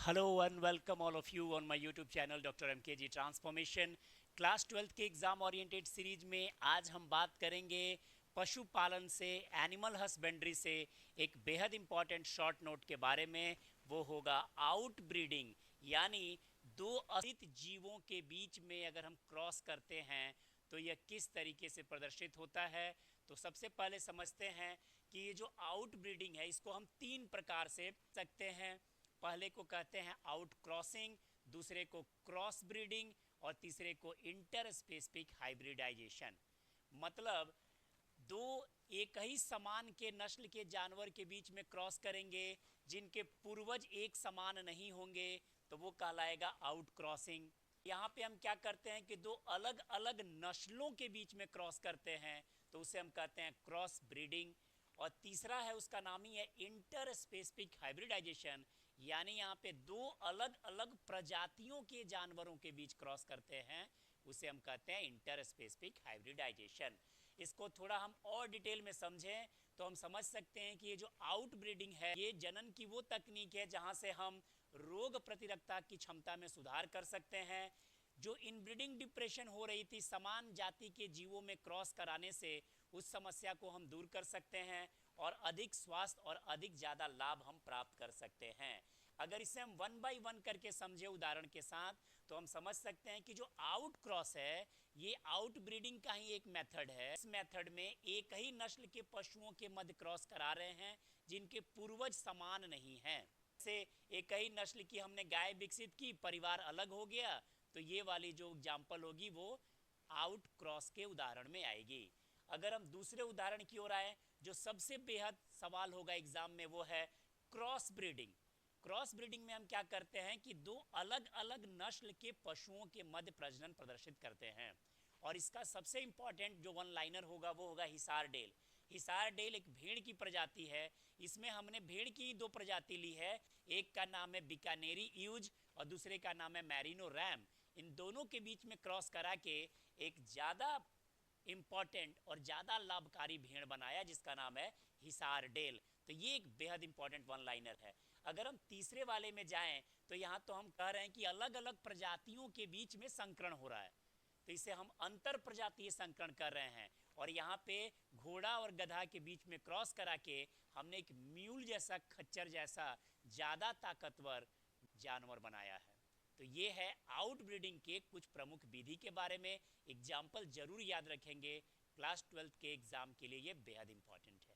Hello and welcome all of you on my YouTube channel Dr. MKG Transformation। Class 12th के exam oriented series में आज हम बात करेंगे पशुपालन से, एनिमल हस्बेंड्री से एक बेहद इम्पॉर्टेंट शॉर्ट नोट के बारे में। वो होगा आउट ब्रीडिंग, यानी दो अस्तित्व जीवों के बीच में अगर हम क्रॉस करते हैं तो यह किस तरीके से प्रदर्शित होता है। तो सबसे पहले समझते हैं कि ये जो आउट ब्रीडिंग है इसको हम तीन प्रकार से सकते हैं। पहले को कहते हैं आउट क्रॉसिंग, दूसरे को क्रॉस ब्रीडिंग और तीसरे को इंटर स्पेसिफिक हाइब्रिडाइजेशन। मतलब दो एक ही समान के नस्ल के जानवर के बीच में क्रॉस करेंगे जिनके पूर्वज एक समान नहीं होंगे तो वो कहलाएगा आउट क्रॉसिंग। यहाँ पे हम क्या करते हैं कि दो अलग अलग नस्लों के बीच में क्रॉस करते हैं तो उसे हम कहते हैं क्रॉस ब्रीडिंग। और तीसरा है, उसका नाम ही है इंटर स्पेसिफिक हाइब्रिडाइजेशन, यानी यहाँ पे दो अलग अलग प्रजातियों के जानवरों के बीच क्रॉस करते हैं, उसे हम कहते हैं इंटर स्पेसिफिक हाइब्रिडाइजेशन। इसको थोड़ा हम और डिटेल में समझें तो हम समझ सकते हैं कि ये जो आउट ब्रीडिंग है ये जनन की वो तकनीक है जहाँ से हम रोग प्रतिरक्षा की क्षमता में सुधार कर सकते हैं। जो इनब्रीडिंग डिप्रेशन हो रही थी समान जाति के जीवों में क्रॉस कराने से, उस समस्या को हम दूर कर सकते हैं और अधिक स्वास्थ्य और अधिक ज़्यादा लाभ हम प्राप्त कर सकते हैं। अगर इसे हम वन बाय वन करके समझे उदाहरण के साथ तो हम समझ सकते हैं कि जो आउट क्रॉस है ये आउट ब्रीडिंग का ही एक मेथड है। इस मेथड में एक ही नस्ल के पशुओं के मध्य क्रॉस करा रहे हैं जिनके पूर्वज समान नहीं हैं। से एक ही नस्ल की हमने गाय विकसित की, परिवार अलग हो गया, तो ये वाली जो एग्जाम्पल होगी वो आउट क्रॉस के उदाहरण में आएगी। अगर हम दूसरे उदाहरण की ओर आए, जो सबसे बेहद सवाल होगा एग्जाम में, वो है क्रॉस ब्रीडिंग। क्रॉस ब्रीडिंग में हम क्या करते हैं कि दो अलग अलग नस्ल के पशुओं के मध्य प्रजनन प्रदर्शित करते हैं। और इसका सबसे इंपॉर्टेंट जो वन लाइनर होगा वो होगा हिसार डेल। हिसार डेल एक भेड़ की प्रजाति है। इसमें हमने भेड़ की दो प्रजाति ली है, एक का नाम है बीकानेरी यूज और दूसरे का नाम है मैरिनो रैम। इन दोनों के बीच में क्रॉस करा के एक ज़्यादा इम्पॉर्टेंट और ज़्यादा लाभकारी भेड़ बनाया जिसका नाम है हिसार डेल। तो ये एक बेहद इंपॉर्टेंट वन लाइनर है। अगर हम तीसरे वाले में जाएं तो यहाँ तो हम कह रहे हैं कि अलग अलग प्रजातियों के बीच में संकरण हो रहा है, तो इसे हम अंतर प्रजातीय संकरण कर रहे हैं। और यहाँ पे घोड़ा और गधा के बीच में क्रॉस करा के हमने एक म्यूल जैसा, खच्चर जैसा ज़्यादा ताकतवर जानवर बनाया है। तो ये है आउट ब्रीडिंग के कुछ प्रमुख विधि के बारे में। एग्जाम्पल जरूर याद रखेंगे, क्लास 12th के एग्ज़ाम के लिए ये बेहद इंपॉर्टेंट है।